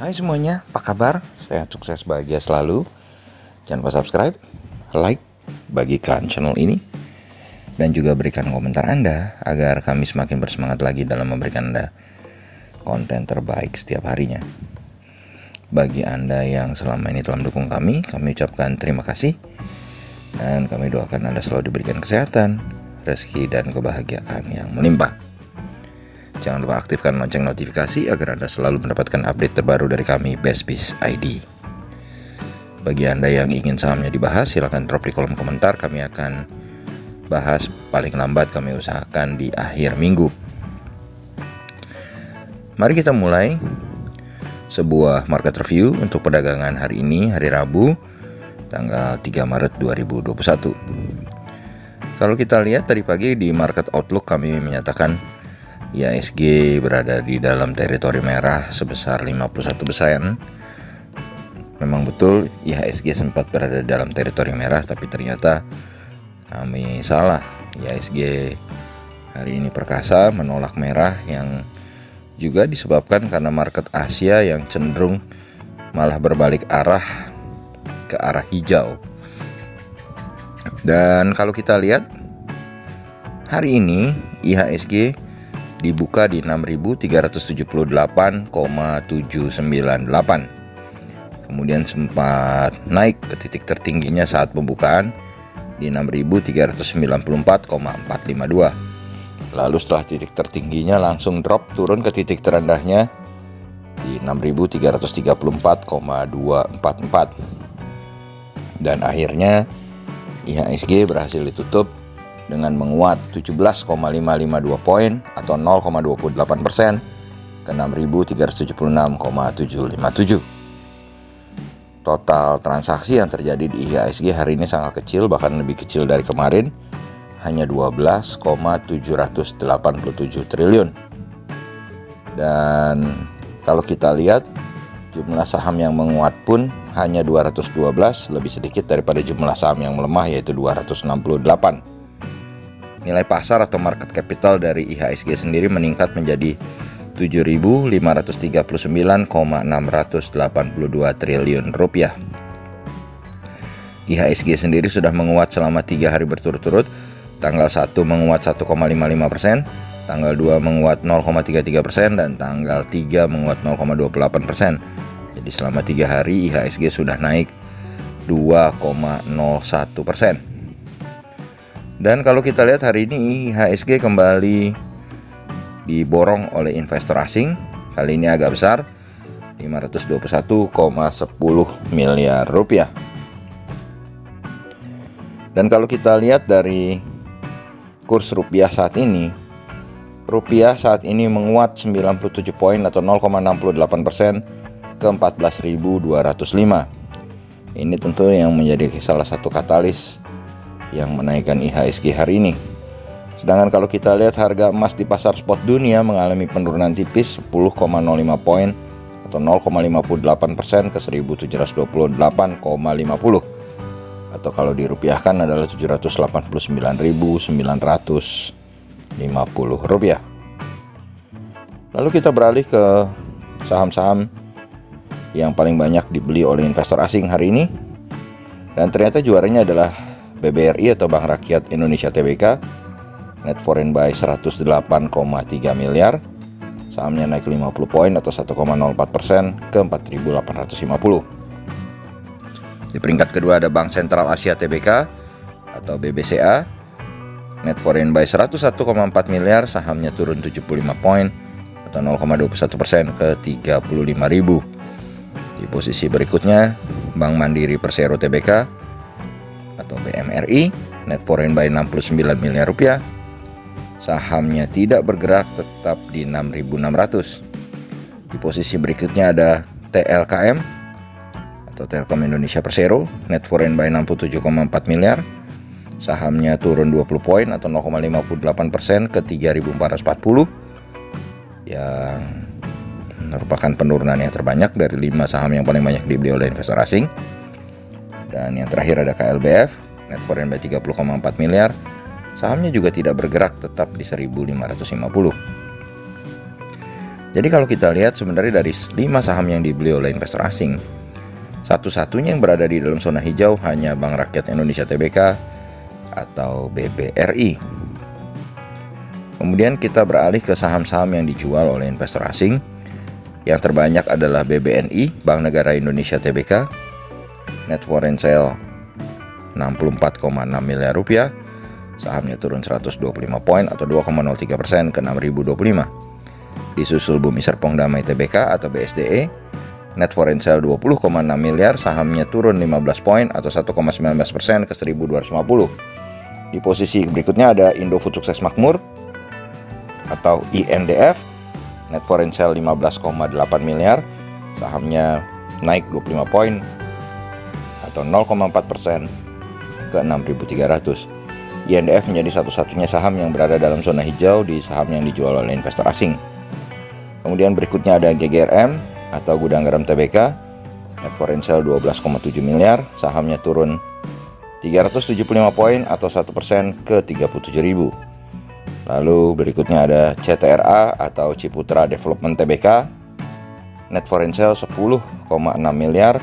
Hai semuanya, apa kabar? Sehat, sukses, bahagia selalu. Jangan lupa subscribe, like, bagikan channel ini, dan juga berikan komentar Anda agar kami semakin bersemangat lagi dalam memberikan Anda konten terbaik setiap harinya. Bagi Anda yang selama ini telah mendukung kami ucapkan terima kasih. Dan kami doakan Anda selalu diberikan kesehatan, rezeki, dan kebahagiaan yang melimpah. Jangan lupa aktifkan lonceng notifikasi agar Anda selalu mendapatkan update terbaru dari kami, BestBiz ID. Bagi Anda yang ingin sahamnya dibahas, silakan drop di kolom komentar. Kami akan bahas paling lambat kami usahakan di akhir minggu. Mari kita mulai sebuah market review untuk perdagangan hari ini, hari Rabu, tanggal 3 Maret 2021. Kalau kita lihat tadi pagi di market outlook kami menyatakan IHSG berada di dalam teritori merah sebesar 51%. Memang betul IHSG sempat berada dalam teritori merah, tapi ternyata kami salah. IHSG hari ini perkasa menolak merah, yang juga disebabkan karena market Asia yang cenderung malah berbalik arah ke arah hijau. Dan kalau kita lihat hari ini IHSG dibuka di 6.378,798. Kemudian sempat naik ke titik tertingginya saat pembukaan di 6.394,452. Lalu setelah titik tertingginya langsung drop turun ke titik terendahnya di 6.334,244. Dan akhirnya IHSG berhasil ditutup dengan menguat 17,552 poin atau 0,28% ke 6.376,757. Total transaksi yang terjadi di IHSG hari ini sangat kecil, bahkan lebih kecil dari kemarin, hanya 12,787 triliun. Dan kalau kita lihat jumlah saham yang menguat pun hanya 212, lebih sedikit daripada jumlah saham yang melemah, yaitu 268. Nilai pasar atau market capital dari IHSG sendiri meningkat menjadi 7.539,682 triliun rupiah. IHSG sendiri sudah menguat selama 3 hari berturut-turut. Tanggal 1 menguat 1,55%, tanggal 2 menguat 0,33%, dan tanggal 3 menguat 0,28%. Jadi selama 3 hari IHSG sudah naik 2,01%. Dan kalau kita lihat hari ini IHSG kembali diborong oleh investor asing. Kali ini agak besar, 521,10 miliar rupiah. Dan kalau kita lihat dari kurs rupiah saat ini, rupiah saat ini menguat 97 poin atau 0,68% ke 14.205. Ini tentu yang menjadi salah satu katalis yang menaikkan IHSG hari ini. Sedangkan kalau kita lihat harga emas di pasar spot dunia mengalami penurunan tipis 10,05 poin atau 0,58% ke 1.728,50, atau kalau dirupiahkan adalah 789.950 rupiah. Lalu kita beralih ke saham-saham yang paling banyak dibeli oleh investor asing hari ini, dan ternyata juaranya adalah BBRI atau Bank Rakyat Indonesia Tbk. Net foreign buy 108,3 miliar. Sahamnya naik 50 poin atau 1,04% ke 4.850. Di peringkat kedua ada Bank Sentral Asia Tbk atau BBCA. Net foreign buy 101,4 miliar. Sahamnya turun 75 poin atau 0,21% ke 35.000. Di posisi berikutnya Bank Mandiri Persero Tbk atau BMRI, net foreign buy 69 miliar rupiah. Sahamnya tidak bergerak, tetap di 6.600. Di posisi berikutnya ada TLKM atau Telkom Indonesia Persero, net foreign buy 67,4 miliar. Sahamnya turun 20 poin atau 0,58% ke 3.440, yang merupakan penurunan yang terbanyak dari 5 saham yang paling banyak dibeli oleh investor asing. Dan yang terakhir ada KLBF, net foreign buy 30,4 miliar. Sahamnya juga tidak bergerak, tetap di 1.550. Jadi kalau kita lihat sebenarnya dari 5 saham yang dibeli oleh investor asing, satu-satunya yang berada di dalam zona hijau hanya Bank Rakyat Indonesia Tbk atau BBRI. Kemudian kita beralih ke saham-saham yang dijual oleh investor asing. Yang terbanyak adalah BBNI, Bank Negara Indonesia Tbk, net foreign sale 64,6 miliar rupiah, sahamnya turun 125 poin atau 2,03% ke 6.025. Disusul Bumi Serpong Damai Tbk atau BSDE, net foreign sale 20,6 miliar, sahamnya turun 15 poin atau 1,19% ke 1.250. Di posisi berikutnya ada Indofood Sukses Makmur atau INDF, net foreign sale 15,8 miliar, sahamnya naik 25 poin atau 0,4% ke 6.300. INDF menjadi satu-satunya saham yang berada dalam zona hijau di saham yang dijual oleh investor asing. Kemudian berikutnya ada GGRM atau Gudang Garam Tbk, net foreign sale 12,7 miliar, sahamnya turun 375 poin atau 1% ke 37.000. Lalu berikutnya ada CTRA atau Ciputra Development Tbk, net foreign sale 10,6 miliar,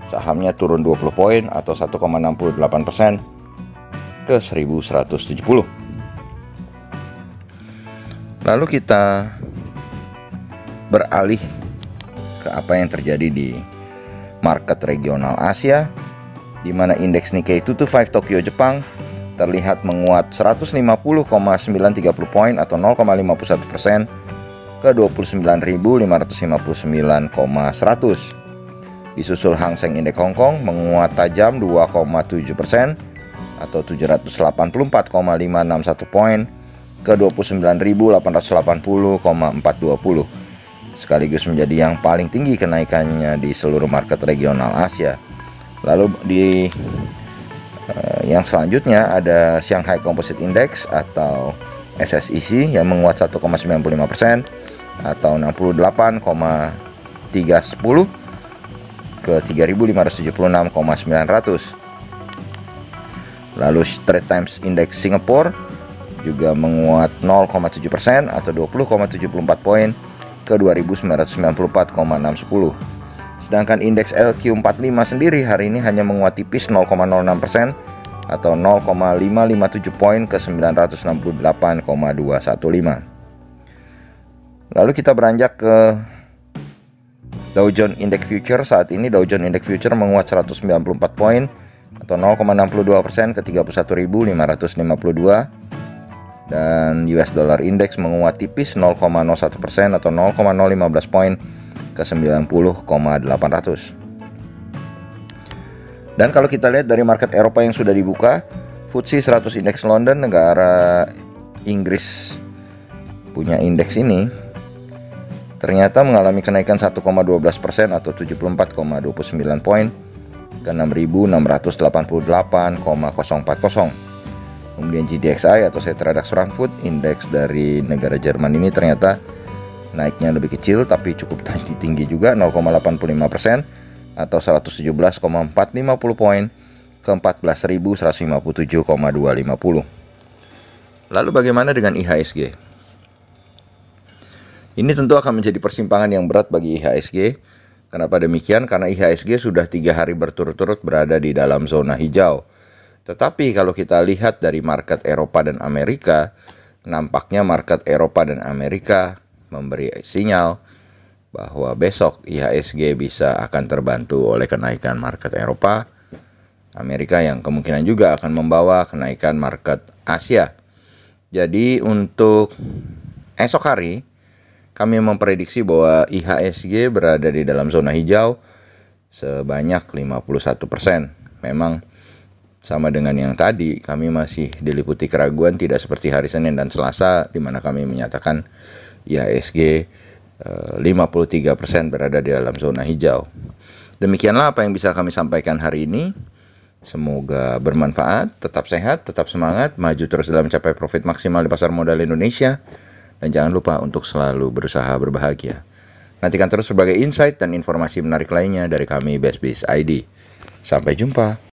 sahamnya turun 20 poin atau 1,68% ke 1.170. Lalu kita beralih ke apa yang terjadi di market regional Asia, di mana indeks Nikkei 225 Tokyo Jepang terlihat menguat 150,930 poin atau 0,51% ke 29.559,100. Disusul Hang Seng Indeks Hong Kong menguat tajam 2,7% atau 784,561 poin ke 29.880,420. Sekaligus menjadi yang paling tinggi kenaikannya di seluruh market regional Asia. Lalu di yang selanjutnya ada Shanghai Composite Index atau SSIC yang menguat 1,95% atau 68,310 ke 3.576,900. Lalu Straits Times Index Singapore juga menguat 0,7% atau 20,74 poin ke 2.994,610. Sedangkan indeks LQ45 sendiri hari ini hanya menguat tipis 0,06% atau 0,557 poin ke 968,215. Lalu kita beranjak ke Dow Jones Index Future. Saat ini Dow Jones Index Future menguat 194 poin atau 0,62% ke 31.552. Dan US Dollar Index menguat tipis 0,01% atau 0,015 poin ke 90,800. Dan kalau kita lihat dari market Eropa yang sudah dibuka, FTSE 100 Index London, negara Inggris punya indeks ini, ternyata mengalami kenaikan 1,12% atau 74,29 poin ke 6.688,040. Kemudian GDXI atau Xetra DAX Frankfurt, indeks dari negara Jerman ini ternyata naiknya lebih kecil tapi cukup tinggi juga, 0,85% atau 117,450 poin ke 14.157,250. Lalu bagaimana dengan IHSG? Ini tentu akan menjadi persimpangan yang berat bagi IHSG. Kenapa demikian? Karena IHSG sudah 3 hari berturut-turut berada di dalam zona hijau. Tetapi kalau kita lihat dari market Eropa dan Amerika, nampaknya market Eropa dan Amerika memberi sinyal bahwa besok IHSG bisa akan terbantu oleh kenaikan market Eropa, Amerika yang kemungkinan juga akan membawa kenaikan market Asia. Jadi untuk esok hari kami memprediksi bahwa IHSG berada di dalam zona hijau sebanyak 51%. Memang sama dengan yang tadi, kami masih diliputi keraguan, tidak seperti hari Senin dan Selasa di mana kami menyatakan IHSG 53% berada di dalam zona hijau. Demikianlah apa yang bisa kami sampaikan hari ini. Semoga bermanfaat, tetap sehat, tetap semangat, maju terus dalam mencapai profit maksimal di pasar modal Indonesia. Dan jangan lupa untuk selalu berusaha berbahagia. Nantikan terus berbagai insight dan informasi menarik lainnya dari kami BestBiz ID. Sampai jumpa.